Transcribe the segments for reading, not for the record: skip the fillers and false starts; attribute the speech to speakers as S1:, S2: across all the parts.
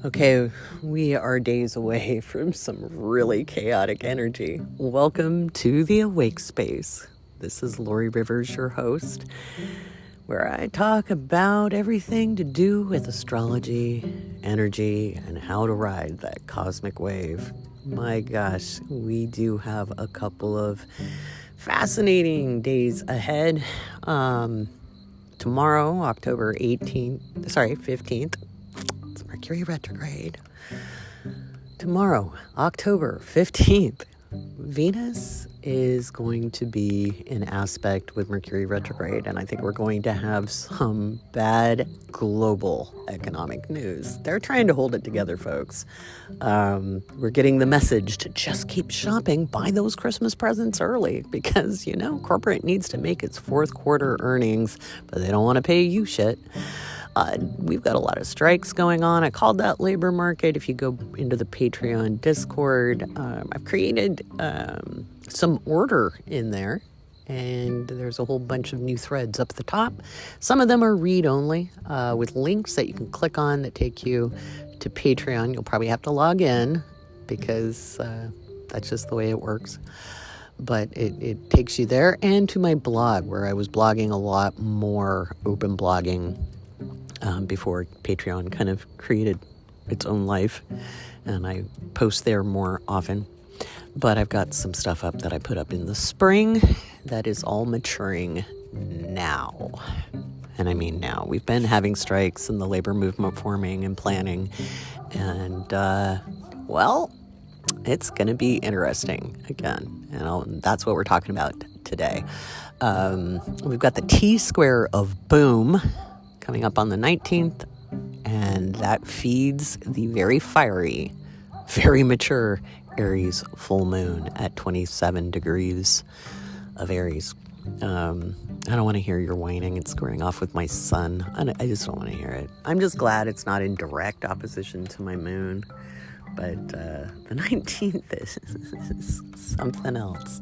S1: Okay, we are days away from some really chaotic energy. Welcome to the Awake Space. This is Lori Rivers, your host, where I talk about everything to do with astrology, energy, and how to ride that cosmic wave. My gosh, we do have a couple of fascinating days ahead. Tomorrow, October 15th, Mercury retrograde. Tomorrow, October 15th, Venus is going to be in aspect with Mercury retrograde, and I think we're going to have some bad global economic news. They're trying to hold it together, folks. We're getting the message to just keep shopping, buy those Christmas presents early, because, corporate needs to make its fourth quarter earnings, but they don't want to pay you shit. We've got a lot of strikes going on. I called that labor market. If you go into the Patreon Discord, I've created some order in there, and there's a whole bunch of new threads up the top. Some of them are read-only with links that you can click on that take you to Patreon. You'll probably have to log in because that's just the way it works. But it takes you there and to my blog, where I was blogging a lot more, open blogging, before Patreon kind of created its own life, and I post there more often. But I've got some stuff up that I put up in the spring that is all maturing now. And I mean now. We've been having strikes and the labor movement forming and planning, and it's going to be interesting again. That's what we're talking about today. We've got the T-square of Boom coming up on the 19th, and that feeds the very fiery, very mature Aries full moon at 27 degrees of Aries. I don't want to hear your whining and squaring off with my sun. I just don't want to hear it. I'm just glad it's not in direct opposition to my moon. But the 19th is something else.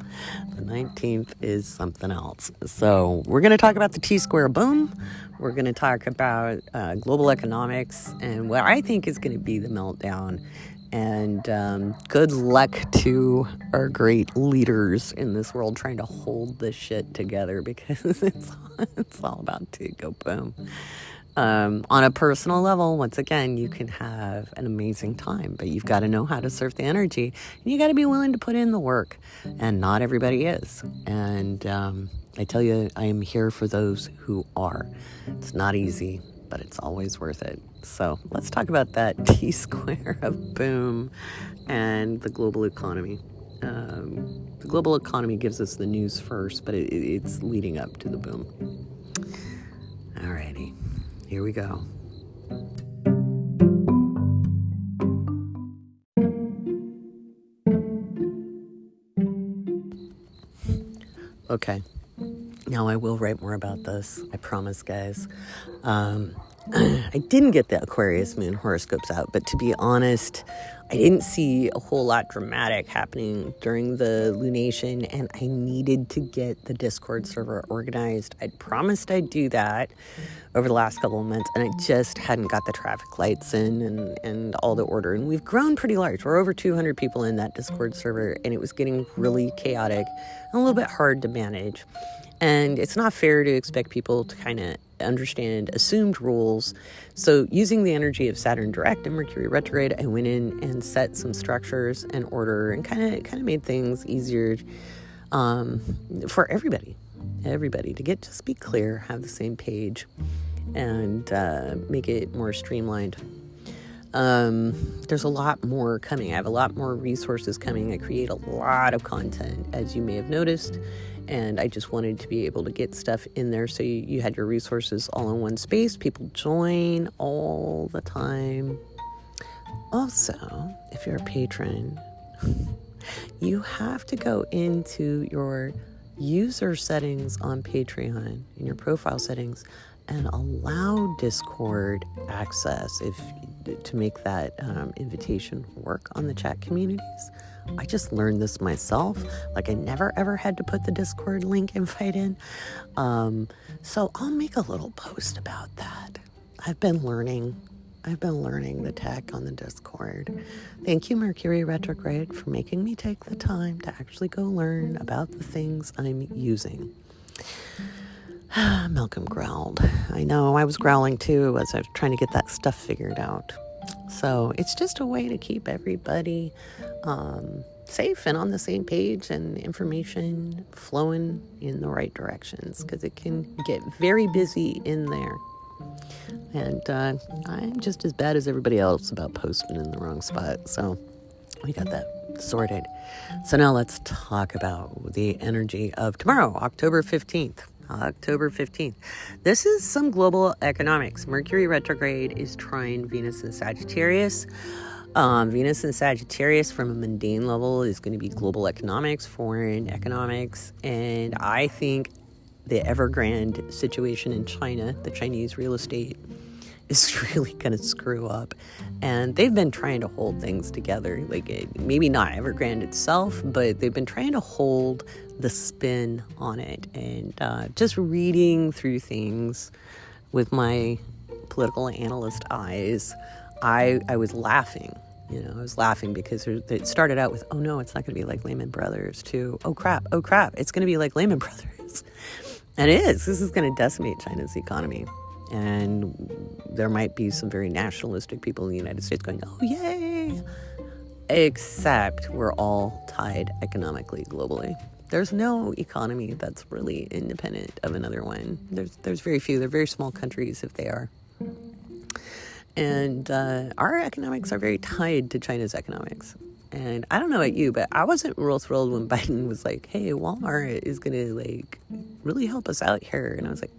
S1: The 19th is something else. So we're going to talk about the T-square boom. We're going to talk about global economics and what I think is going to be the meltdown. And good luck to our great leaders in this world trying to hold this shit together, because it's all about to go boom. On a personal level, once again, you can have an amazing time, but you've got to know how to surf the energy, and you got to be willing to put in the work, and not everybody is. And I tell you, I am here for those who are. It's not easy, but it's always worth it. So let's talk about that T-square of Boom and the global economy. The global economy gives us the news first, but it's leading up to the boom. Alrighty. Here we go. Okay. Now I will write more about this. I promise, guys. I didn't get the Aquarius moon horoscopes out, but to be honest, I didn't see a whole lot dramatic happening during the lunation, and I needed to get the Discord server organized. I'd promised I'd do that over the last couple of months, and I just hadn't got the traffic lights in and all the order. And we've grown pretty large. We're over 200 people in that Discord server, and it was getting really chaotic and a little bit hard to manage. And it's not fair to expect people to kind of understand assumed rules. So using the energy of Saturn direct and Mercury retrograde, I went in and set some structures and order, and kind of made things easier for everybody to just be clear, have the same page, and make it more streamlined. There's a lot more coming. I have a lot more resources coming. I create a lot of content, as you may have noticed. And I just wanted to be able to get stuff in there so you had your resources all in one space. People join all the time. Also, if you're a patron, you have to go into your user settings on Patreon, in your profile settings, and allow Discord access to make that invitation work on the chat communities. I just learned this myself. Like, I never ever had to put the Discord link invite in. So I'll make a little post about that. I've been learning. I've been learning the tech on the Discord. Thank you, Mercury retrograde, for making me take the time to actually go learn about the things I'm using. Malcolm growled. I know, I was growling too as I was trying to get that stuff figured out. So it's just a way to keep everybody safe and on the same page and information flowing in the right directions, because it can get very busy in there. And I'm just as bad as everybody else about posting in the wrong spot. So we got that sorted. So now let's talk about the energy of tomorrow, October 15th. October 15th. This is some global economics. Mercury retrograde is trine Venus in Sagittarius. Venus in Sagittarius from a mundane level is going to be global economics, foreign economics, and I think the Evergrande situation in China, the Chinese real estate, is really going to screw up. And they've been trying to hold things together. Like, maybe not Evergrande itself, but they've been trying to hold the spin on it. And just reading through things with my political analyst eyes, I was laughing. I was laughing because it started out with, oh no, it's not going to be like Lehman Brothers, to, oh crap, it's going to be like Lehman Brothers. And it is. This is going to decimate China's economy. And there might be some very nationalistic people in the United States going, oh, yay. Except we're all tied economically globally. There's no economy that's really independent of another one. There's very few. They're very small countries if they are. And our economics are very tied to China's economics. And I don't know about you, but I wasn't real thrilled when Biden was like, hey, Walmart is going to really help us out here. And I was like,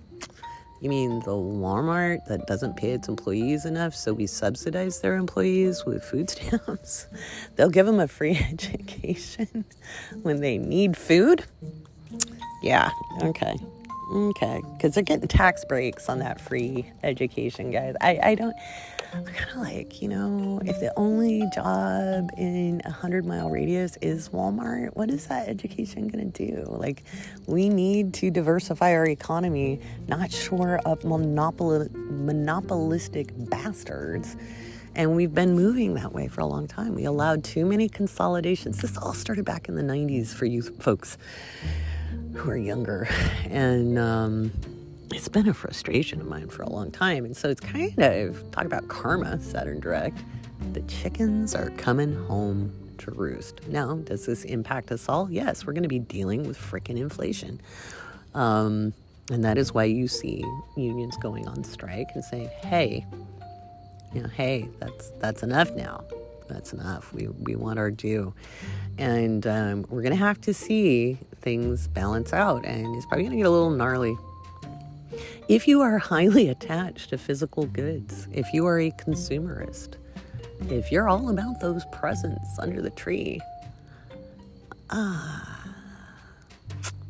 S1: you mean the Walmart that doesn't pay its employees enough, so we subsidize their employees with food stamps? They'll give them a free education when they need food? Yeah, okay. Because they're getting tax breaks on that free education, guys. I'm kind of like, if the only job in a 100-mile radius is Walmart, what is that education going to do? We need to diversify our economy, not shore up monopolistic bastards. And we've been moving that way for a long time. We allowed too many consolidations. This all started back in the 90s for you folks who are younger. And it's been a frustration of mine for a long time. And so it's kind of, talk about karma, Saturn direct. The chickens are coming home to roost. Now, does this impact us all? Yes, we're going to be dealing with frickin' inflation. And that is why you see unions going on strike and saying, hey, that's enough now. That's enough. We want our due. And we're going to have to see things balance out. And it's probably going to get a little gnarly. If you are highly attached to physical goods, if you are a consumerist, if you're all about those presents under the tree,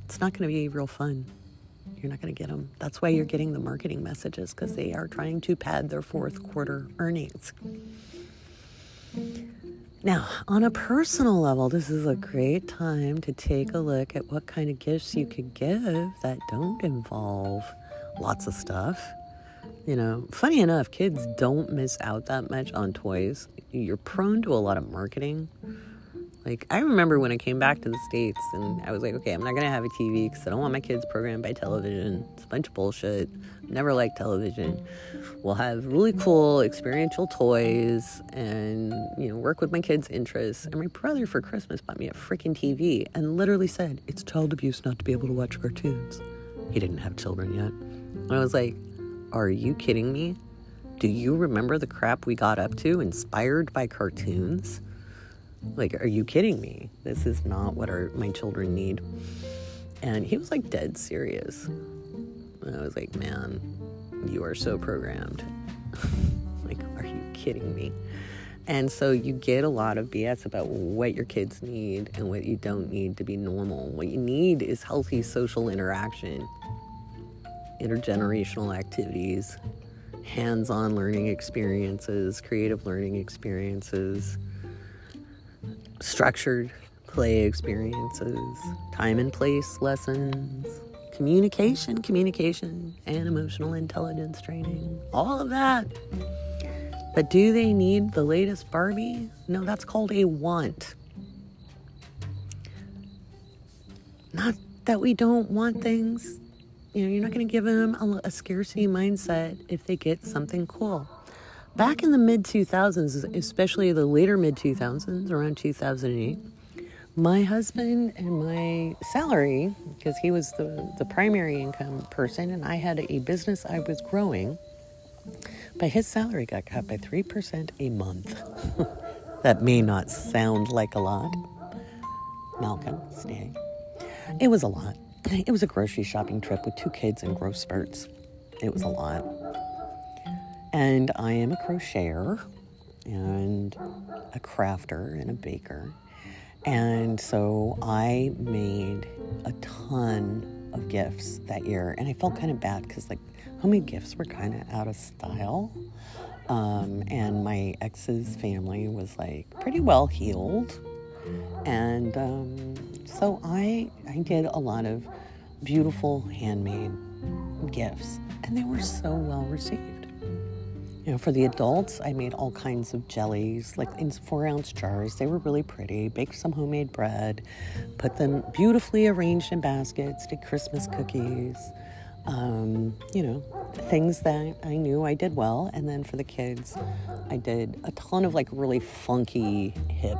S1: it's not going to be real fun. You're not going to get them. That's why you're getting the marketing messages, because they are trying to pad their fourth quarter earnings. Now, on a personal level, this is a great time to take a look at what kind of gifts you could give that don't involve lots of stuff. Funny enough, kids don't miss out that much on toys. You're prone to a lot of marketing. I remember when I came back to the States and I was like, okay, I'm not going to have a TV because I don't want my kids programmed by television. It's a bunch of bullshit. Never liked television. We'll have really cool experiential toys and, work with my kids' interests. And my brother for Christmas bought me a freaking TV and literally said, it's child abuse not to be able to watch cartoons. He didn't have children yet. And I was like, are you kidding me? Do you remember the crap we got up to inspired by cartoons? Are you kidding me? This is not what my children need. And he was dead serious. And I was like, man, you are so programmed. Are you kidding me? And so you get a lot of BS about what your kids need and what you don't need to be normal. What you need is healthy social interaction, intergenerational activities, hands-on learning experiences, creative learning experiences, structured play experiences, time and place lessons, communication, and emotional intelligence training. All of that But do they need the latest Barbie? No, that's called a want. Not that we don't want things. You're not going to give them a scarcity mindset if they get something cool. Back in the mid-2000s, especially the later mid-2000s, around 2008, my husband and my salary, because he was the primary income person and I had a business I was growing, but his salary got cut by 3% a month. That may not sound like a lot. Malcolm, stay. It was a lot. It was a grocery shopping trip with 2 kids in growth spurts. It was a lot. And I am a crocheter and a crafter and a baker. And so I made a ton of gifts that year. And I felt kind of bad because homemade gifts were kind of out of style. And my ex's family was pretty well healed. And so I did a lot of beautiful handmade gifts. And they were so well received. For the adults, I made all kinds of jellies, in 4-ounce jars. They were really pretty. Baked some homemade bread, put them beautifully arranged in baskets, did Christmas cookies, things that I knew I did well. And then for the kids, I did a ton of really funky, hip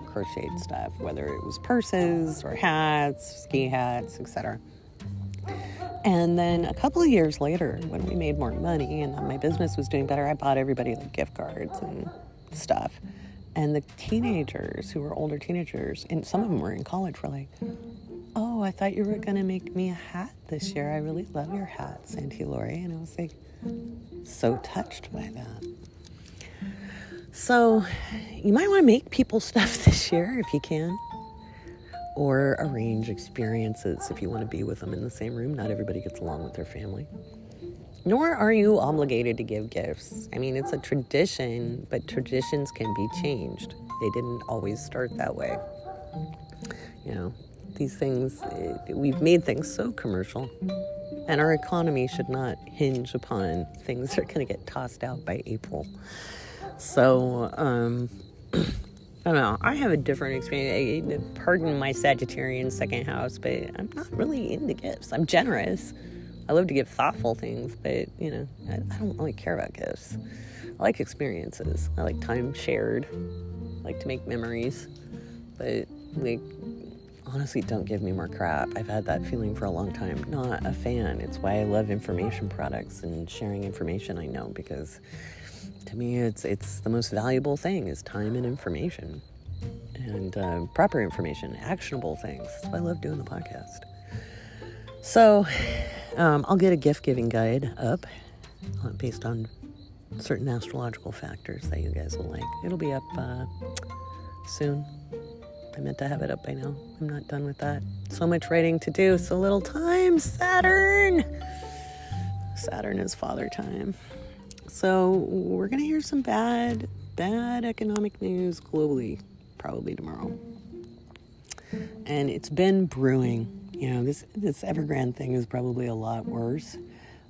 S1: crocheted stuff, whether it was purses or hats, ski hats, etc. And then a couple of years later, when we made more money and my business was doing better, I bought everybody gift cards and stuff. And the teenagers who were older teenagers, and some of them were in college, were like, "Oh, I thought you were going to make me a hat this year. I really love your hats, Auntie Lori." And I was so touched by that. So you might want to make people stuff this year if you can. Or arrange experiences if you want to be with them in the same room. Not everybody gets along with their family. Nor are you obligated to give gifts. It's a tradition, but traditions can be changed. They didn't always start that way. These things, we've made things so commercial. And our economy should not hinge upon things that are going to get tossed out by April. So, I don't know. I have a different experience. Pardon my Sagittarian second house, but I'm not really into gifts. I'm generous. I love to give thoughtful things, but, I don't really care about gifts. I like experiences. I like time shared. I like to make memories. But, honestly, don't give me more crap. I've had that feeling for a long time. Not a fan. It's why I love information products and sharing information I know, because to me, it's the most valuable thing is time and information, and proper information, actionable things. That's why I love doing the podcast. So I'll get a gift-giving guide up based on certain astrological factors that you guys will like. It'll be up soon. I meant to have it up by now. I'm not done with that. So much writing to do, so little time. Saturn is father time. So we're going to hear some bad economic news globally, probably tomorrow. And it's been brewing. This Evergrande thing is probably a lot worse.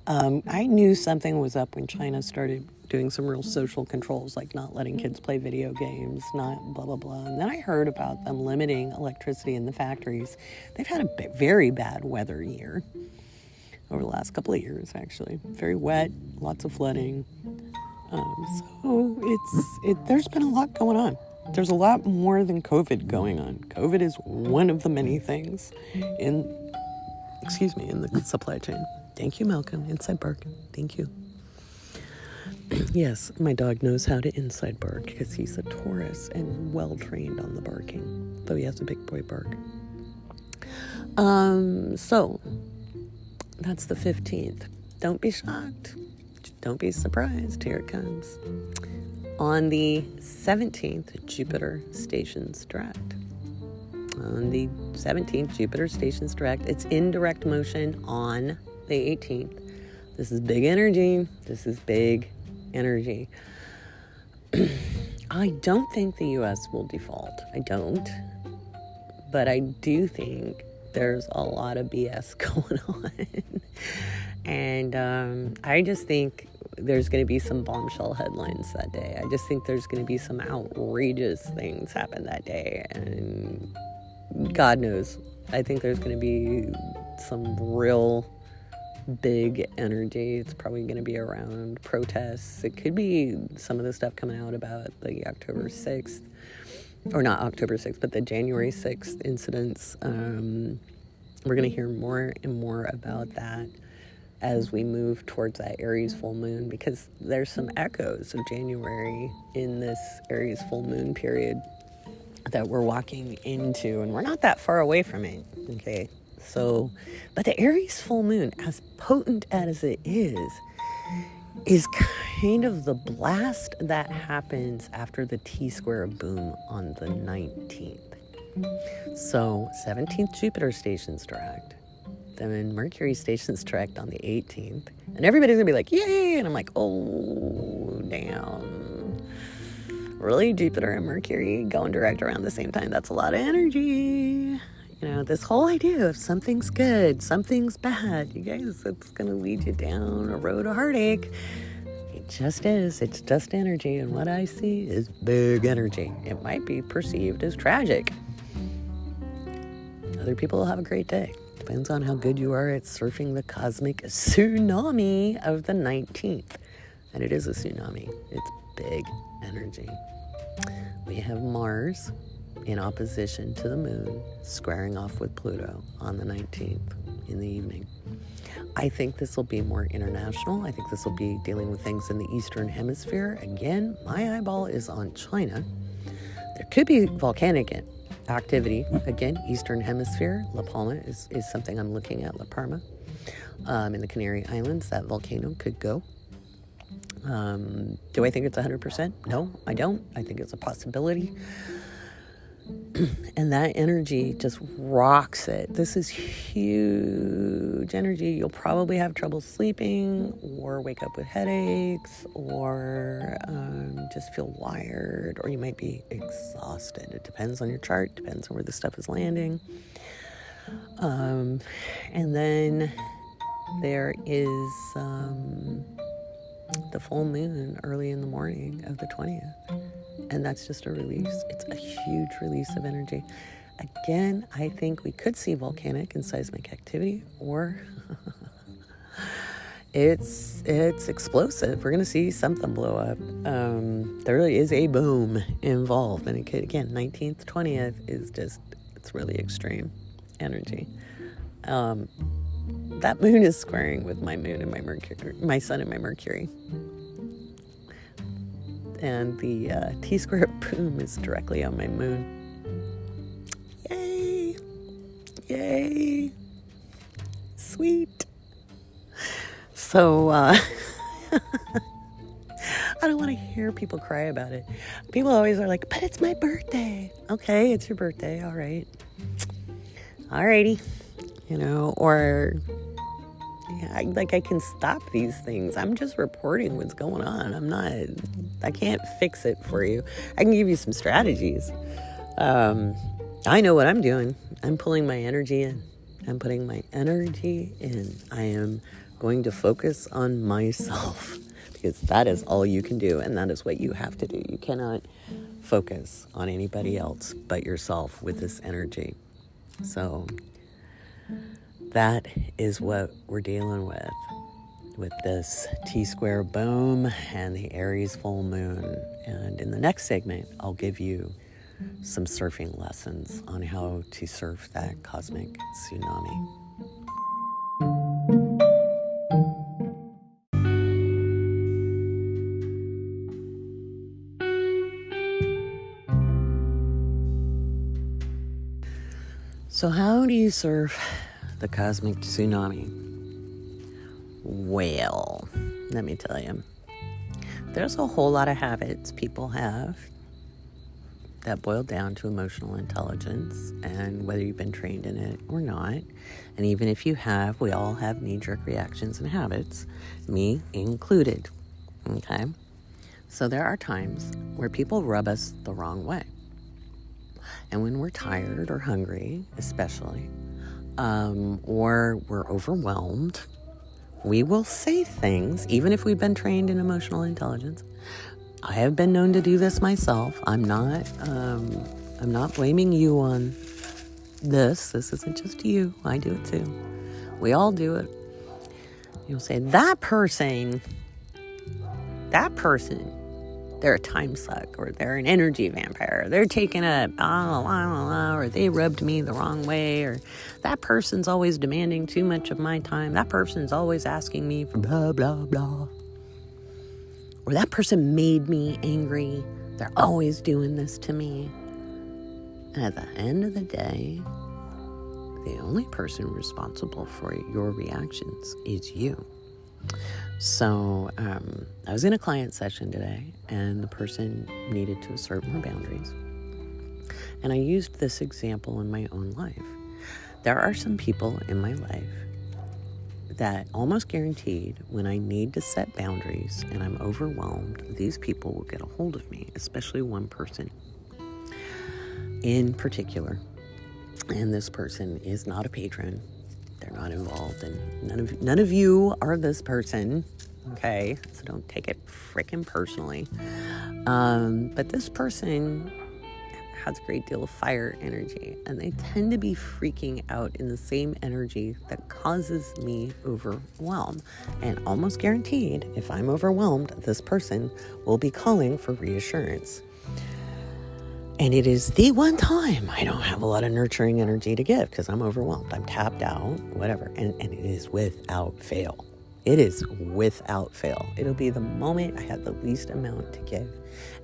S1: I knew something was up when China started doing some real social controls, like not letting kids play video games, not blah, blah, blah. And then I heard about them limiting electricity in the factories. They've had a very bad weather year. Over the last couple of years, actually. Very wet, lots of flooding. So there's been a lot going on. There's a lot more than COVID going on. COVID is one of the many things in the supply chain. Thank you, Malcolm. Inside bark. Thank you. Yes, my dog knows how to inside bark because he's a Taurus and well-trained on the barking, though he has a big boy bark. So that's the 15th. Don't be shocked. Don't be surprised. Here it comes. On the 17th, Jupiter stations direct. On the 17th, Jupiter stations direct. It's in direct motion on the 18th. This is big energy. I don't think the U.S. will default. I don't. But I do think there's a lot of BS going on. And I just think there's going to be some bombshell headlines that day. I just think there's going to be some outrageous things happen that day. And God knows, I think there's going to be some real big energy. It's probably going to be around protests. It could be some of the stuff coming out about the October 6th, or not October 6th, but the January 6th incidents. We're going to hear more and more about that as we move towards that Aries full moon, because there's some echoes of January in this Aries full moon period that we're walking into, and we're not that far away from it, okay? So, but the Aries full moon, as potent as it is kind of the blast that happens after the T-square boom on the 19th. So 17th Jupiter stations direct, then Mercury stations direct on the 18th, and everybody's gonna be like, yay, and I'm like, oh, damn. Really, Jupiter and Mercury going direct around the same time? That's a lot of energy. You know, this whole idea of something's good, something's bad, you guys, it's going to lead you down a road of heartache. It just is. It's just energy, and what I see is big energy. It might be perceived as tragic. Other people will have a great day. Depends on how good you are at surfing the cosmic tsunami of the 19th. And it is a tsunami. It's big energy. We have Mars in opposition to the moon, squaring off with Pluto on the 19th in the evening. I think this will be more international. I think this will be dealing with things in the Eastern Hemisphere. Again, my eyeball is on China. There could be volcanic activity. Again, Eastern Hemisphere. La Palma is something I'm looking at. La Palma. In the Canary Islands, that volcano could go. Do I think it's 100%? No, I don't. I think it's a possibility. And that energy just rocks it. This is huge energy. You'll probably have trouble sleeping, or wake up with headaches, or just feel wired, or you might be exhausted. It depends on your chart, depends on where the stuff is landing. And then there is the full moon early in the morning of the 20th. And that's just a release. It's a huge release of energy. Again, I think we could see volcanic and seismic activity, or it's explosive. We're going to see something blow up. There really is a boom involved. And it could, again, 19th, 20th is just, it's really extreme energy. That moon is squaring with my moon and my Mercury, my sun and my Mercury. And the T-square boom is directly on my moon. Yay! Yay! Sweet! So, I don't want to hear people cry about it. People always are like, but it's my birthday. Okay, it's your birthday, all right. Alrighty. You know, or... I can stop these things. I'm just reporting what's going on. I can't fix it for you. I can give you some strategies. I know what I'm doing. I'm pulling my energy in. I'm putting my energy in. I am going to focus on myself, because that is all you can do, and that is what you have to do. You cannot focus on anybody else but yourself with this energy. So that is what we're dealing with this T-square boom and the Aries full moon. And in the next segment, I'll give you some surfing lessons on how to surf that cosmic tsunami. So how do you surf the cosmic tsunami? Well, let me tell you, there's a whole lot of habits people have that boil down to emotional intelligence, and whether you've been trained in it or not, and even if you have, we all have knee-jerk reactions and habits, me included, okay? So there are times where people rub us the wrong way. And when we're tired or hungry, especially, or we're overwhelmed, We will say things, even if we've been trained in emotional intelligence. I have been known to do this myself. I'm not blaming you on this. This isn't just you. I do it too. We all do it. You'll say, that person, they're a time suck, or they're an energy vampire. They're taking up, or they rubbed me the wrong way, or that person's always demanding too much of my time. That person's always asking me for blah, blah, blah. Or that person made me angry. They're always doing this to me. And at the end of the day, the only person responsible for your reactions is you. So I was in a client session today, and the person needed to assert more boundaries. And I used this example in my own life. There are some people in my life that almost guaranteed when I need to set boundaries and I'm overwhelmed, these people will get a hold of me, especially one person in particular. And this person is not a patron. They're not involved, and none of you are this person, okay? So don't take it frickin' personally. But this person has a great deal of fire energy, and they tend to be freaking out in the same energy that causes me overwhelm. And almost guaranteed, if I'm overwhelmed, this person will be calling for reassurance. And it is the one time I don't have a lot of nurturing energy to give because I'm overwhelmed. I'm tapped out, whatever. And it is without fail. It is without fail. It'll be the moment I have the least amount to give.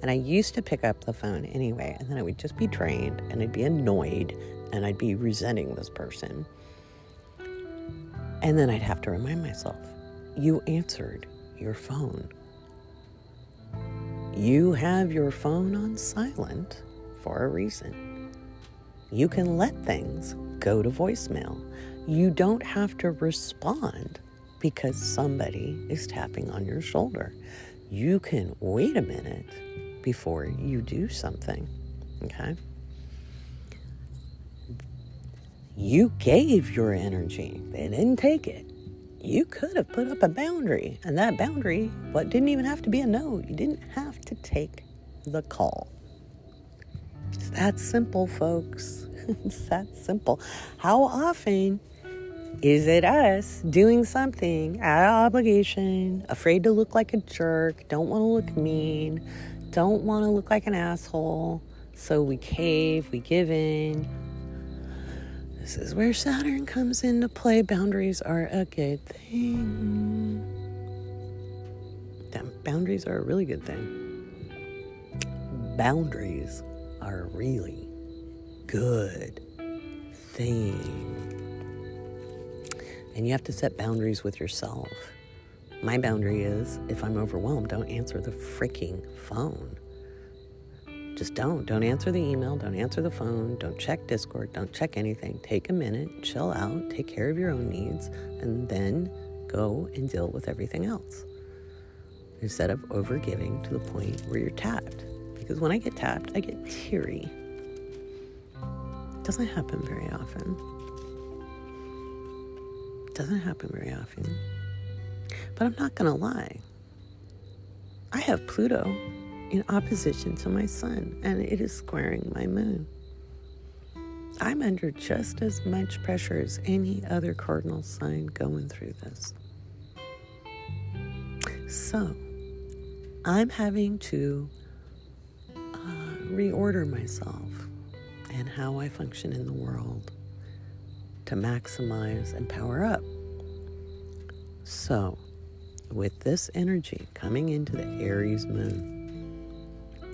S1: And I used to pick up the phone anyway, and then I would just be drained, and I'd be annoyed, and I'd be resenting this person. And then I'd have to remind myself, you answered your phone. You have your phone on silent for a reason. You can let things go to voicemail. You don't have to respond because somebody is tapping on your shoulder. You can wait a minute before you do something, okay? You gave your energy. They didn't take it. You could have put up a boundary, and that boundary, didn't even have to be a no. You didn't have to take the call. It's that simple, folks. It's that simple. How often is it us doing something out of obligation, afraid to look like a jerk, don't want to look mean, don't want to look like an asshole, so we cave, we give in. This is where Saturn comes into play. Boundaries are a good thing. Boundaries are a really good thing. Boundaries are a really good thing. And you have to set boundaries with yourself. My boundary is, if I'm overwhelmed, don't answer the freaking phone. Just don't answer the email, don't answer the phone, don't check Discord, don't check anything. Take a minute, chill out, take care of your own needs, and then go and deal with everything else. Instead of overgiving to the point where you're tapped. Because when I get tapped, I get teary. It doesn't happen very often. But I'm not going to lie. I have Pluto in opposition to my sun, and it is squaring my moon. I'm under just as much pressure as any other cardinal sign going through this. So, I'm having to reorder myself and how I function in the world to maximize and power up. So, with this energy coming into the Aries moon,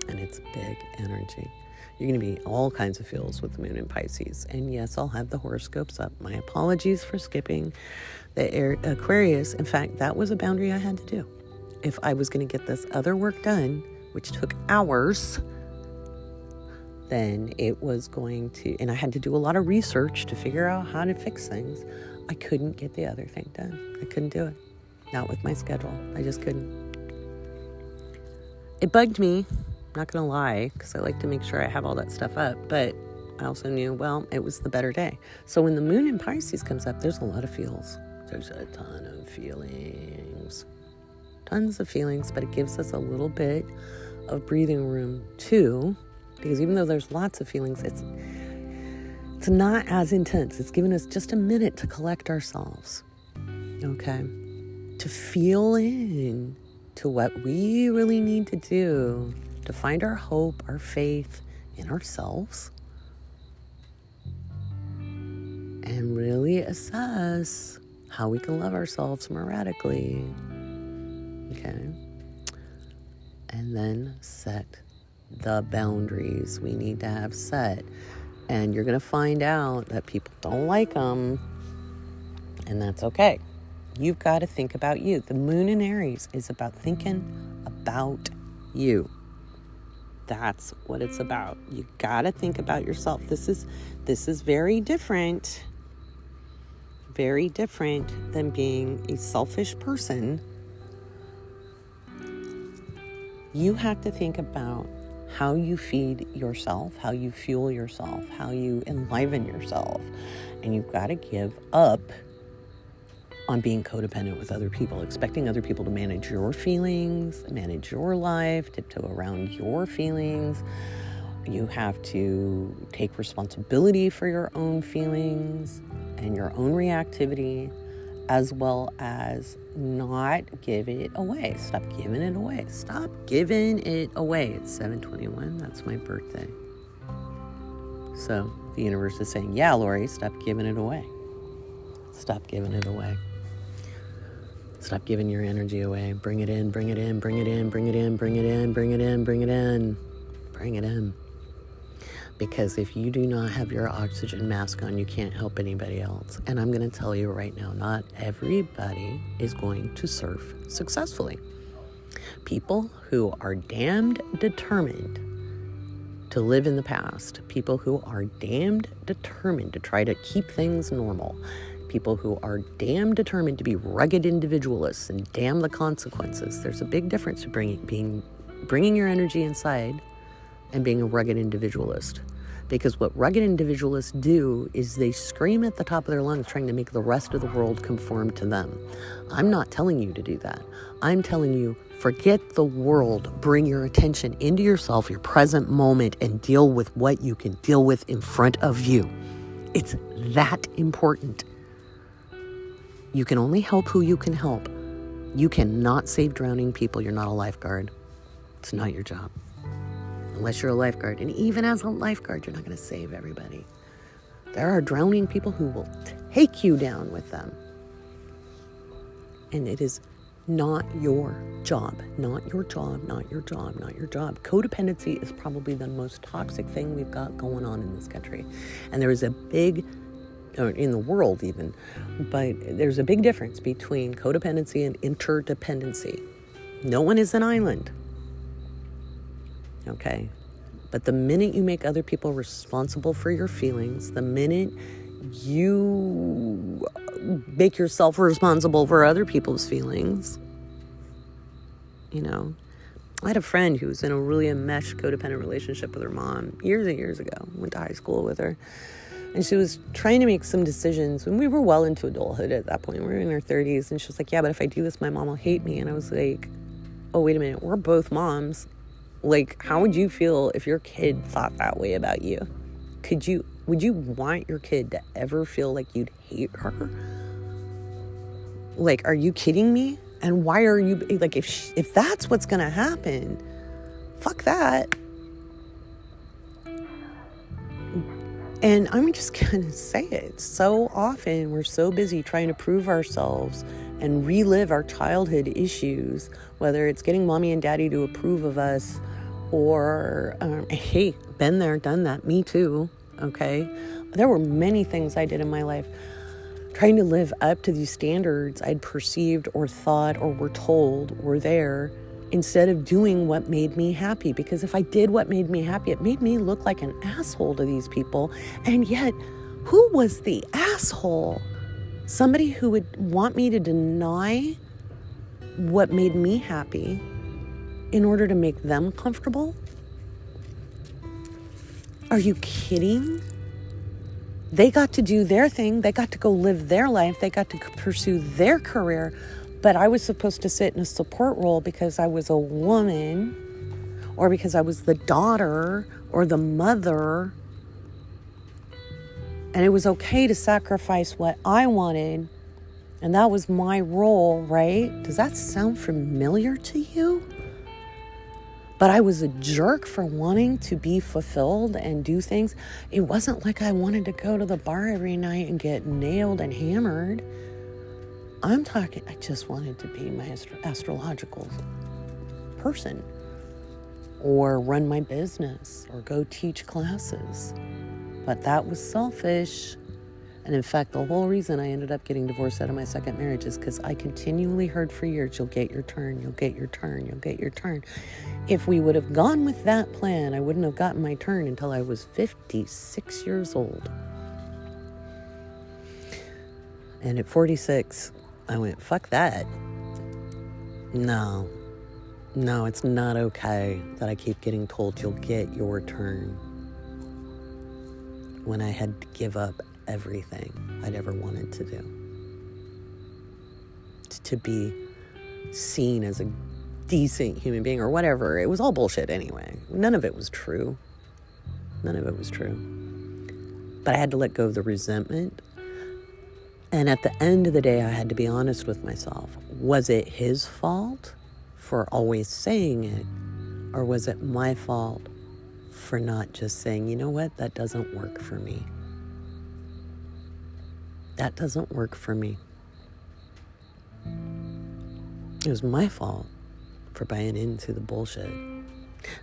S1: and it's big energy, you're going to be all kinds of feels with the moon in Pisces. And yes, I'll have the horoscopes up. My apologies for skipping the Aquarius. In fact, that was a boundary I had to do. If I was going to get this other work done, which took hours, then it was going to, and I had to do a lot of research to figure out how to fix things. I couldn't get the other thing done. I couldn't do it. Not with my schedule. I just couldn't. It bugged me, not going to lie, because I like to make sure I have all that stuff up. But I also knew, well, it was the better day. So when the moon in Pisces comes up, there's a lot of feels. There's a ton of feelings. Tons of feelings, but it gives us a little bit of breathing room too, because even though there's lots of feelings, it's not as intense. It's given us just a minute to collect ourselves, okay? To feel in to what we really need to do to find our hope, our faith in ourselves, and really assess how we can love ourselves more radically, okay? And then set the boundaries we need to have set. And you're going to find out that people don't like them, and that's okay. You've got to think about you. The moon in Aries is about thinking about you. That's what it's about. You got to think about yourself. This is very different than being a selfish person. You have to think about how you feed yourself, how you fuel yourself, how you enliven yourself. And you've got to give up on being codependent with other people, expecting other people to manage your feelings, manage your life, tiptoe around your feelings. You have to take responsibility for your own feelings and your own reactivity, as well as not give it away. Stop giving it away. Stop giving it away. It's 7/21. That's my birthday. So the universe is saying, yeah, Lori, stop giving it away. Stop giving it away. Stop giving your energy away. Bring it in, bring it in, bring it in, bring it in, bring it in, bring it in, bring it in, bring it in. Because if you do not have your oxygen mask on, you can't help anybody else. And I'm going to tell you right now, not everybody is going to surf successfully. People who are damned determined to live in the past, people who are damned determined to try to keep things normal, people who are damn determined to be rugged individualists and damn the consequences. There's a big difference to bringing your energy inside and being a rugged individualist. Because what rugged individualists do is they scream at the top of their lungs trying to make the rest of the world conform to them. I'm not telling you to do that. I'm telling you, forget the world. Bring your attention into yourself, your present moment, and deal with what you can deal with in front of you. It's that important. You can only help who you can help. You cannot save drowning people. You're not a lifeguard. It's not your job. Unless you're a lifeguard. And even as a lifeguard, you're not going to save everybody. There are drowning people who will take you down with them. And it is not your job. Not your job, not your job, not your job. Codependency is probably the most toxic thing we've got going on in this country. And there is a big, or in the world even, but there's a big difference between codependency and interdependency. No one is an island. Okay, but the minute you make other people responsible for your feelings, the minute you make yourself responsible for other people's feelings, you know, I had a friend who was in a really enmeshed codependent relationship with her mom years and years ago. Went to high school with her, and she was trying to make some decisions, and we were well into adulthood at that point. We were in our 30s, and she was like, yeah, but if I do this, my mom will hate me. And I was like, oh, wait a minute, we're both moms. Like, how would you feel if your kid thought that way about you? Would you want your kid to ever feel like you'd hate her? Like, are you kidding me? And why are you, like, if that's what's going to happen, fuck that. And I'm just going to say it. So often we're so busy trying to prove ourselves and relive our childhood issues, whether it's getting mommy and daddy to approve of us or, hey, been there, done that, me too, okay? There were many things I did in my life trying to live up to these standards I'd perceived or thought or were told were there, instead of doing what made me happy. Because if I did what made me happy, it made me look like an asshole to these people. And yet, who was the asshole? Somebody who would want me to deny what made me happy in order to make them comfortable? Are you kidding? They got to do their thing. They got to go live their life. They got to pursue their career. But I was supposed to sit in a support role because I was a woman, or because I was the daughter or the mother. And it was okay to sacrifice what I wanted. And that was my role, right? Does that sound familiar to you? But I was a jerk for wanting to be fulfilled and do things. It wasn't like I wanted to go to the bar every night and get nailed and hammered. I'm talking, I just wanted to be my astrological person, or run my business, or go teach classes. But that was selfish. And in fact, the whole reason I ended up getting divorced out of my second marriage is because I continually heard for years, you'll get your turn, you'll get your turn, you'll get your turn. If we would have gone with that plan, I wouldn't have gotten my turn until I was 56 years old. And at 46, I went, fuck that. No, it's not okay that I keep getting told you'll get your turn when I had to give up everything I'd ever wanted to do. To be seen as a decent human being or whatever. It was all bullshit anyway. None of it was true. But I had to let go of the resentment. And at the end of the day, I had to be honest with myself. Was it his fault for always saying it? Or was it my fault for not just saying, you know what, that doesn't work for me. That doesn't work for me. It was my fault for buying into the bullshit. I'm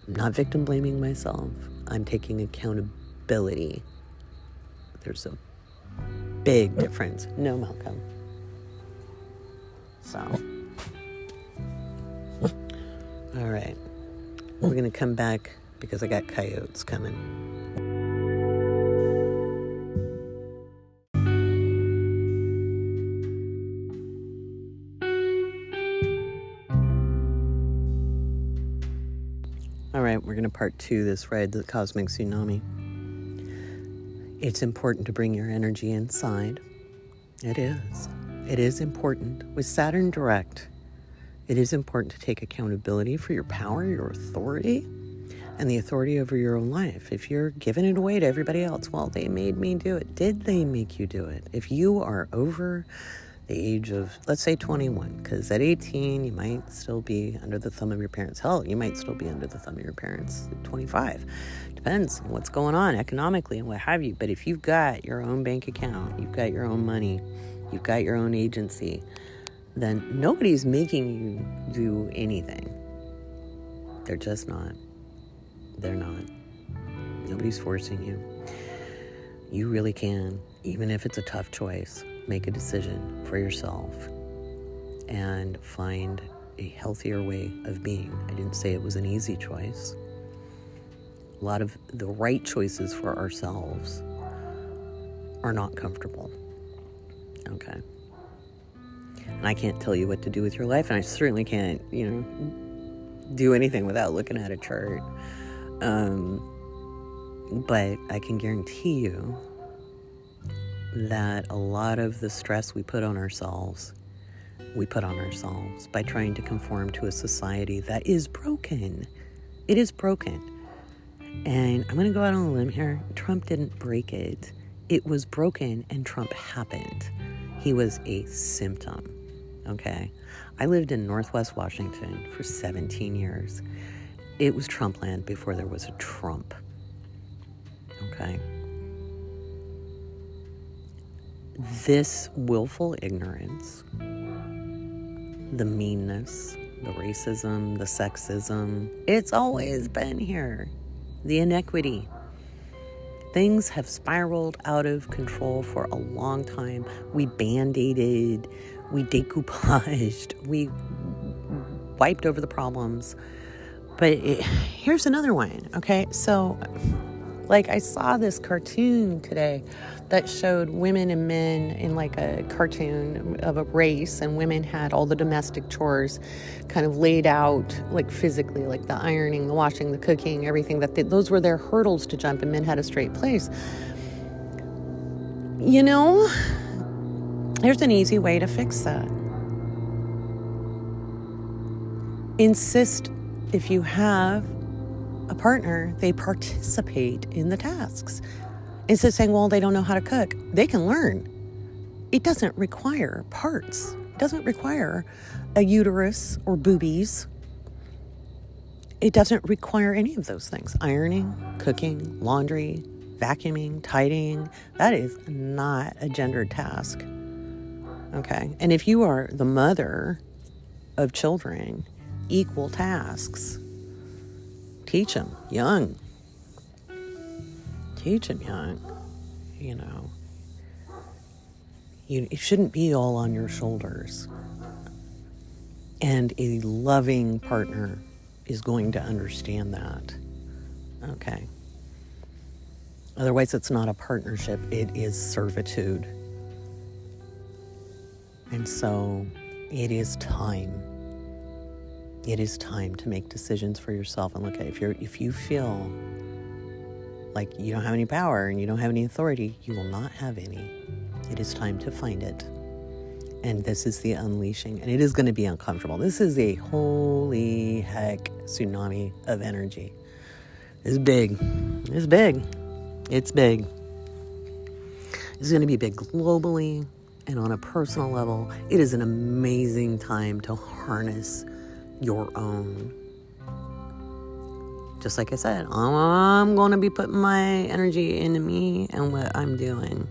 S1: not victim blaming myself. I'm taking accountability. There's a big difference. No, Malcolm. So. All right. We're going to come back because I got coyotes coming. All right, we're going to part 2 this ride, the cosmic tsunami. It's important to bring your energy inside. It is. It is important. With Saturn direct, it is important to take accountability for your power, your authority, and the authority over your own life. If you're giving it away to everybody else, well, they made me do it. Did they make you do it? If you are over the age of, let's say 21, because at 18, you might still be under the thumb of your parents. Hell, you might still be under the thumb of your parents at 25. Depends on what's going on economically and what have you. But if you've got your own bank account, you've got your own money, you've got your own agency, then nobody's making you do anything. They're just not. They're not. Nobody's forcing you. You really can, even if it's a tough choice, make a decision for yourself and find a healthier way of being. I didn't say it was an easy choice. A lot of the right choices for ourselves are not comfortable. Okay. And I can't tell you what to do with your life, and I certainly can't, do anything without looking at a chart. But I can guarantee you that a lot of the stress we put on ourselves by trying to conform to a society that is broken. It is broken. And I'm going to go out on a limb here. Trump didn't break it. It was broken and Trump happened. He was a symptom. Okay? I lived in Northwest Washington for 17 years. It was Trump land before there was a Trump. Okay? This willful ignorance, the meanness, the racism, the sexism, it's always been here. The inequity. Things have spiraled out of control for a long time. We band-aided, we decoupaged, we wiped over the problems. But here's another one, okay? So, I saw this cartoon today that showed women and men in a cartoon of a race, and women had all the domestic chores kind of laid out physically, the ironing, the washing, the cooking, everything those were their hurdles to jump, and men had a straight place. You know, there's an easy way to fix that. Insist, if you have a partner, they participate in the tasks. Instead of saying, well, they don't know how to cook, they can learn. It doesn't require parts. It doesn't require a uterus or boobies. It doesn't require any of those things. Ironing, cooking, laundry, vacuuming, tidying. That is not a gendered task. Okay? And if you are the mother of children, equal tasks. Teach them young. Teach them young. You know. It shouldn't be all on your shoulders. And a loving partner is going to understand that. Okay. Otherwise, it's not a partnership. It is servitude. And so it is time. It is time to make decisions for yourself. And look, if you feel like you don't have any power and you don't have any authority, you will not have any. It is time to find it. And this is the unleashing. And it is going to be uncomfortable. This is a holy heck tsunami of energy. It's big. It's big. It's big. It's going to be big globally and on a personal level. It is an amazing time to harness your own. Just like I said, I'm going to be putting my energy into me and what I'm doing.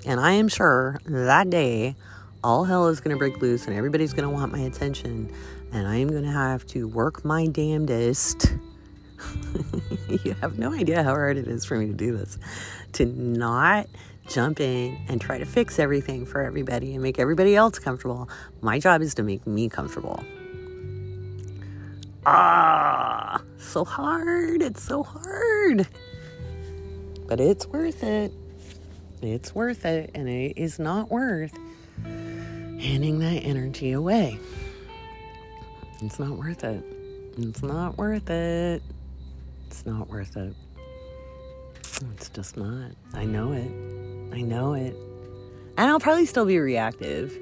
S1: And I am sure that day, all hell is going to break loose and everybody's going to want my attention. And I am going to have to work my damnedest. You have no idea how hard it is for me to do this. To not jump in and try to fix everything for everybody and make everybody else comfortable. My job is to make me comfortable. So hard. It's so hard. But it's worth it. It's worth it. And it is not worth handing that energy away. It's not worth it. It's not worth it. It's not worth it. It's just not. I know it. I know it. And I'll probably still be reactive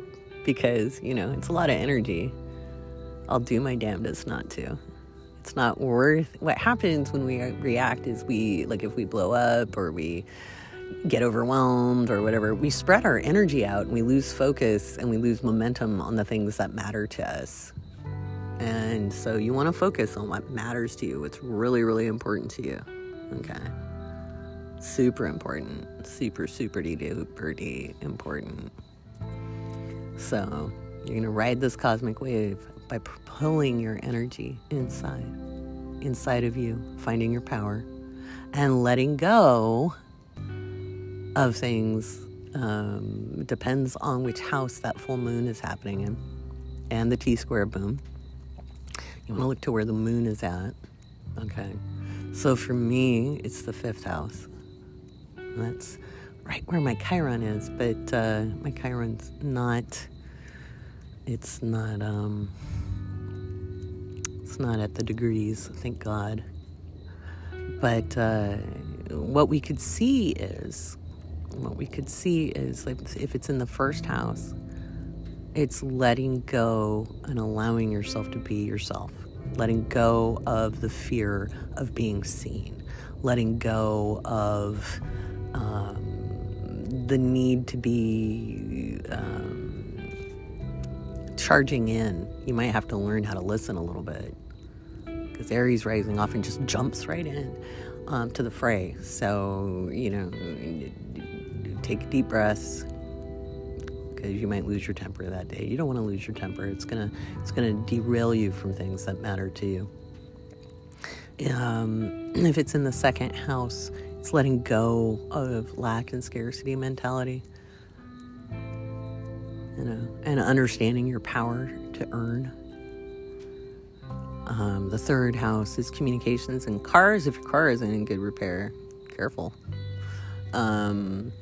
S1: because, it's a lot of energy. I'll do my damnedest not to. It's not worth... What happens when we react is if we blow up or we get overwhelmed or whatever, we spread our energy out and we lose focus and we lose momentum on the things that matter to us. And so you want to focus on what matters to you, what's really, really important to you. Okay? Super important. Super, super duper important. So you're going to ride this cosmic wave by pulling your energy inside of you, finding your power, and letting go of things. Depends on which house that full moon is happening in, and the T-square boom. You want to look to where the moon is at. Okay. So for me, it's the 5th house. That's right where my Chiron is, but my Chiron's not... It's not at the degrees, thank God. But what we could see is like if it's in the 1st house, it's letting go and allowing yourself to be yourself. Letting go of the fear of being seen. Letting go of the need to be charging in. You might have to learn how to listen a little bit, because Aries rising often just jumps right in to the fray. So, take deep breaths, because you might lose your temper that day. You don't want to lose your temper. It's gonna derail you from things that matter to you. If it's in the 2nd house, it's letting go of lack and scarcity mentality. And understanding your power to earn. The 3rd house is communications and cars. If your car isn't in good repair, careful. You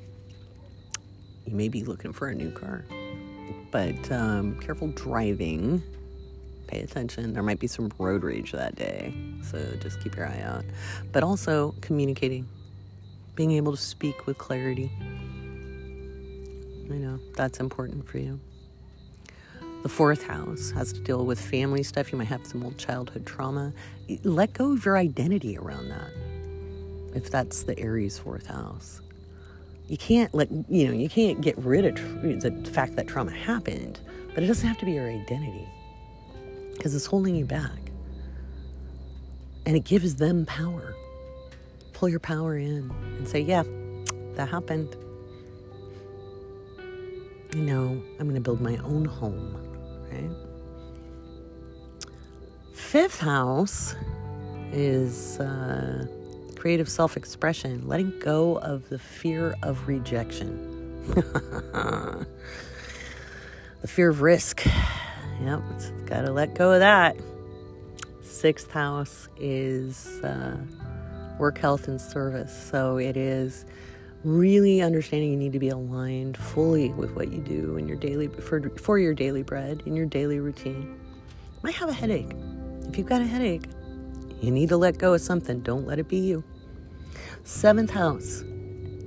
S1: may be looking for a new car, but careful driving. Pay attention. There might be some road rage that day, so just keep your eye out. But also communicating, being able to speak with clarity. I know that's important for you. The fourth house has to deal with family stuff. You might have some old childhood trauma. Let go of your identity around that. If that's the Aries fourth house, you can't get rid of the fact that trauma happened, but it doesn't have to be your identity because it's holding you back. And it gives them power. Pull your power in and say, yeah, that happened. I'm going to build my own home, right? Fifth house is creative self-expression, letting go of the fear of rejection. The fear of risk. Yep, it's got to let go of that. Sixth house is work, health, and service. So it is really understanding you need to be aligned fully with what you do in your daily for your daily bread, in your daily routine. You might have a headache. If you've got a headache, you need to let go of something. Don't let it be you. Seventh house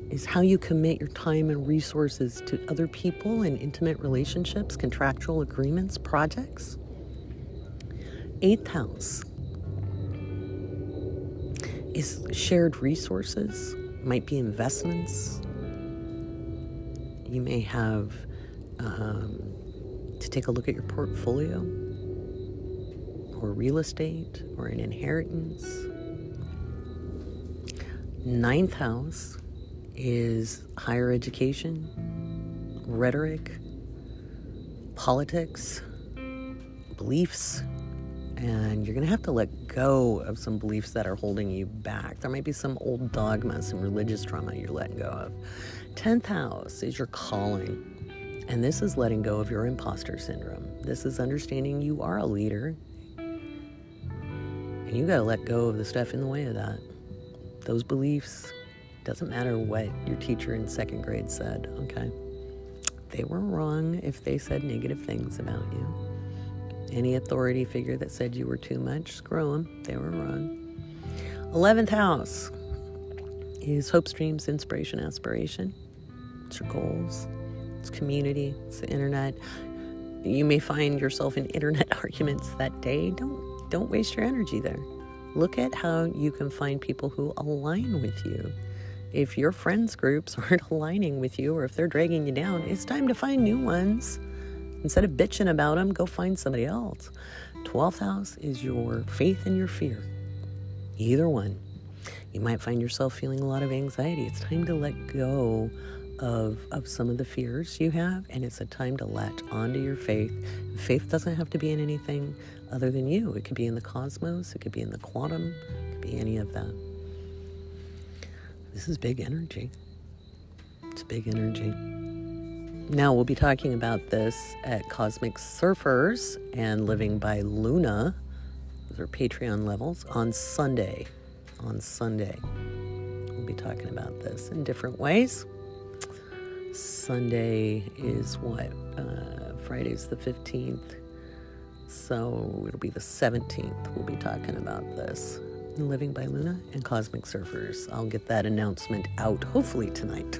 S1: is how you commit your time and resources to other people and intimate relationships, contractual agreements, projects. Eighth house is shared resources, might be investments. You may have to take a look at your portfolio or real estate or an inheritance. Ninth house is higher education, rhetoric, politics, beliefs, and you're going to have to let go of some beliefs that are holding you back. There might be some old dogma, some religious trauma you're letting go of. 10th house is your calling, and this is letting go of your imposter syndrome. This is understanding you are a leader, and you got to let go of the stuff in the way of that. Those beliefs, doesn't matter what your teacher in second grade said, okay? They were wrong if they said negative things about you. Any authority figure that said you were too much, screw them. They were wrong. 11th house is hopes, dreams, inspiration, aspiration. It's your goals. It's community. It's the internet. You may find yourself in internet arguments that day. Don't waste your energy there. Look at how you can find people who align with you. If your friends groups aren't aligning with you, or if they're dragging you down, it's time to find new ones. Instead of bitching about them, go find somebody else. 12th house is your faith and your fear. Either one. You might find yourself feeling a lot of anxiety. It's time to let go of some of the fears you have, and it's a time to latch onto your faith. Faith doesn't have to be in anything other than you. It could be in the cosmos. It could be in the quantum. It could be any of that. This is big energy. It's big energy. Now, we'll be talking about this at Cosmic Surfers and Living by Luna. Those are Patreon levels on Sunday. We'll be talking about this in different ways. Sunday is what? Friday's the 15th. So it'll be the 17th. We'll be talking about this. Living by Luna and Cosmic Surfers. I'll get that announcement out hopefully tonight.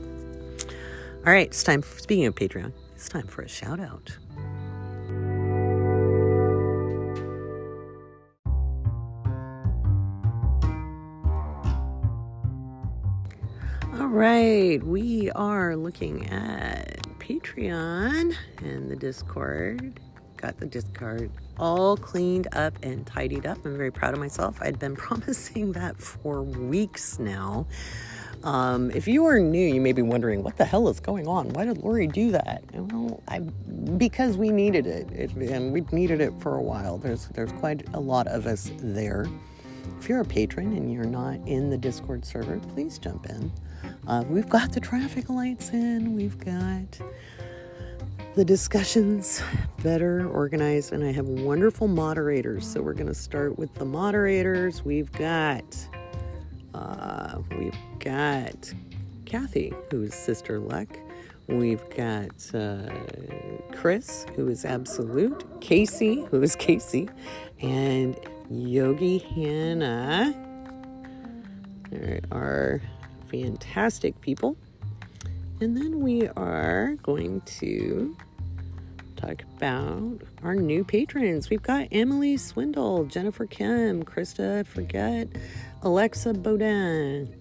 S1: All right, it's time, speaking of Patreon, it's time for a shout out. All right, we are looking at Patreon and the Discord. Got the Discord all cleaned up and tidied up. I'm very proud of myself. I'd been promising that for weeks now. If you are new, you may be wondering, what the hell is going on? Why did Lori do that? Well, because we needed it, and we've needed it for a while. There's quite a lot of us there. If you're a patron and you're not in the Discord server, please jump in. We've got the traffic lights in. We've got the discussions better organized, and I have wonderful moderators. So we're going to start with the moderators. We've got Kathy, who is Sister Luck. We've got Chris, who is Absolute. Casey, who is Casey. And Yogi Hannah. There are fantastic people. And then we are going to talk about our new patrons. We've got Emily Swindle, Jennifer Kim, Krista Forget, Alexa Bowden,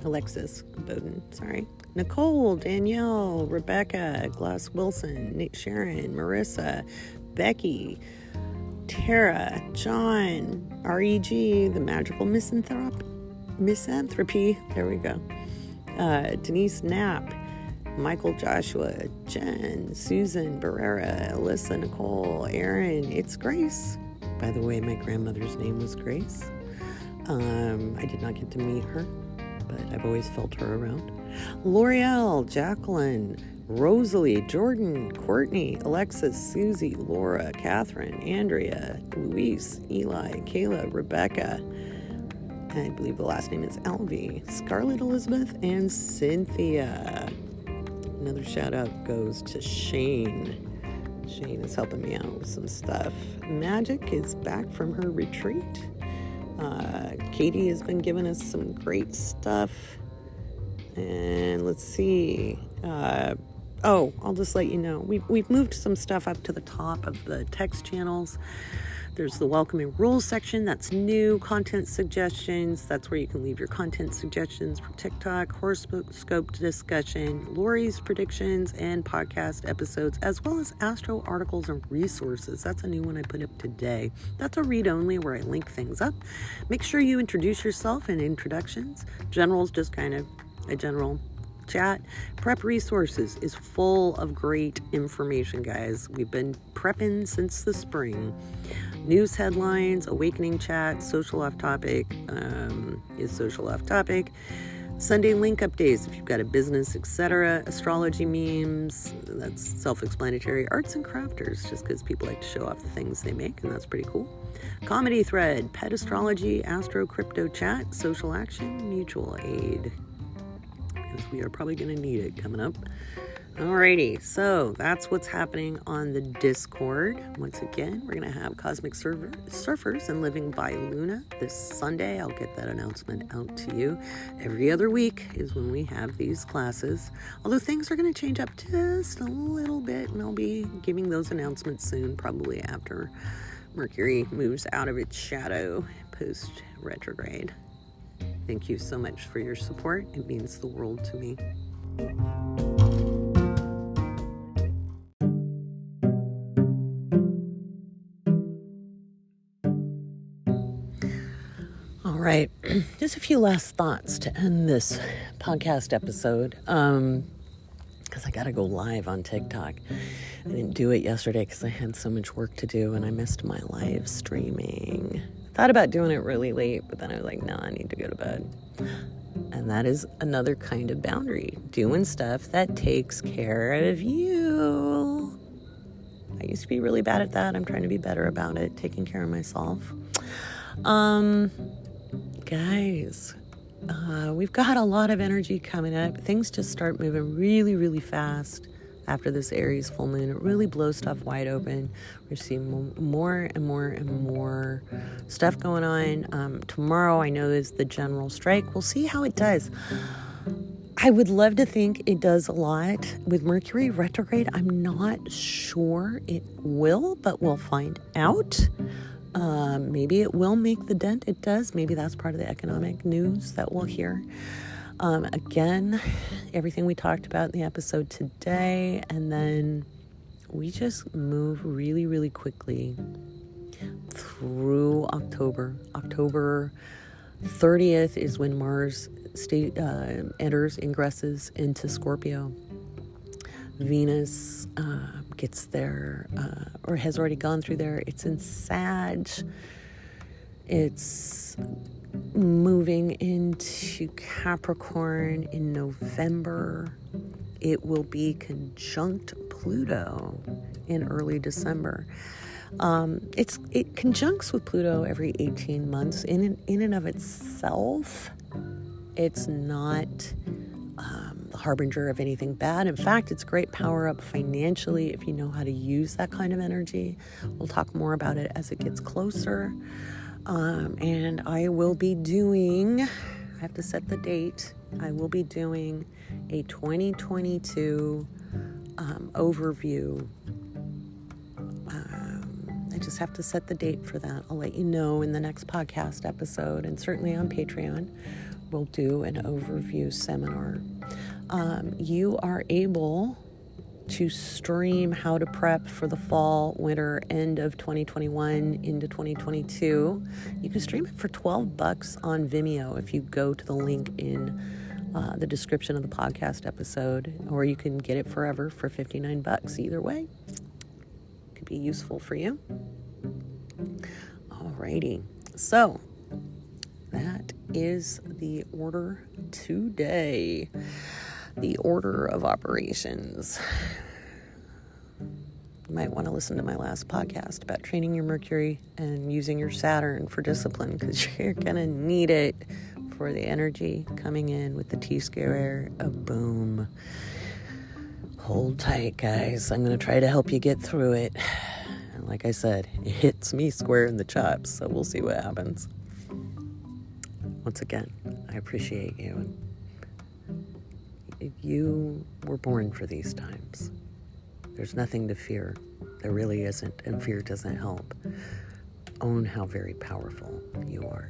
S1: Alexis Bowden, sorry. Nicole, Danielle, Rebecca, Glass Wilson, Nick Sharon, Marissa, Becky, Tara, John, REG, The Magical Misanthropy, there we go. Denise Knapp, Michael Joshua, Jen, Susan, Barrera, Alyssa, Nicole, Aaron, it's Grace. By the way, my grandmother's name was Grace. I did not get to meet her, but I've always felt her around. L'Oreal, Jacqueline, Rosalie, Jordan, Courtney, Alexis, Susie, Laura, Catherine, Andrea, Luis, Eli, Kayla, Rebecca, I believe the last name is Alvy, Scarlett Elizabeth, and Cynthia. Another shout out goes to Shane. Shane is helping me out with some stuff. Magic is back from her retreat. Katie has been giving us some great stuff. And let's see. I'll just let you know. We've moved some stuff up to the top of the text channels. There's the welcoming rules section. That's new. Content suggestions. That's where you can leave your content suggestions for TikTok, horoscope discussion, Lori's predictions, and podcast episodes, as well as Astro articles and resources. That's a new one I put up today. That's a read only where I link things up. Make sure you introduce yourself and introductions. General's just kind of a general chat. Prep resources is full of great information, guys. We've been prepping since the spring. News headlines, awakening chat, social off topic is social off topic. Sunday link updates if you've got a business, etc. Astrology memes, that's self-explanatory. Arts and crafters, just because people like to show off the things they make, and that's pretty cool. Comedy thread, pet astrology, astro crypto chat, social action, mutual aid. Because we are probably going to need it coming up. Alrighty, so that's what's happening on the Discord. Once again, we're going to have Cosmic Surfers and Living by Luna this Sunday. I'll get that announcement out to you. Every other week is when we have these classes. Although things are going to change up just a little bit, and I'll be giving those announcements soon, probably after Mercury moves out of its shadow post-retrograde. Thank you so much for your support. It means the world to me. All right, just a few last thoughts to end this podcast episode, because I got to go live on TikTok. I didn't do it yesterday because I had so much work to do and I missed my live streaming. Thought about doing it really late, but then I was like, no, I need to go to bed. And that is another kind of boundary, doing stuff that takes care of you. I used to be really bad at that. I'm trying to be better about it, taking care of myself. Guys, we've got a lot of energy coming up. Things just start moving really, really fast after this Aries full moon. It really blows stuff wide open. We're seeing more and more and more stuff going on. Tomorrow, I know, is the general strike. We'll see how it does. I would love to think it does a lot. With Mercury retrograde, I'm not sure it will, but we'll find out. Maybe it will make the dent it does. Maybe that's part of the economic news that we'll hear. Again, everything we talked about in the episode today, and then we just move really, really quickly through October. October 30th is when Mars ingresses into Scorpio. Venus gets there, or has already gone through there. It's in Sag. It's moving into Capricorn in November. It will be conjunct Pluto in early December. It conjuncts with Pluto every 18 months. In and of itself, it's not the harbinger of anything bad. In fact, it's great power up financially if you know how to use that kind of energy. We'll talk more about it as it gets closer. And I will be doing, I have to set the date, I will be doing a 2022 overview. I just have to set the date for that. I'll let you know in the next podcast episode, and certainly on Patreon, we'll do an overview seminar. You are able to stream how to prep for the fall, winter, end of 2021 into 2022. You can stream it for $12 on Vimeo if you go to the link in the description of the podcast episode, or you can get it forever for $59. Either way, could be useful for you. Alrighty, so that is the order today. The order of operations. You might want to listen to my last podcast about training your Mercury and using your Saturn for discipline, because you're going to need it for the energy coming in with the T-square of boom. Hold tight, guys. I'm going to try to help you get through it. And like I said, it hits me square in the chops, so we'll see what happens. Once again, I appreciate you. You were born for these times. There's nothing to fear. There really isn't, and fear doesn't help. Own how very powerful you are.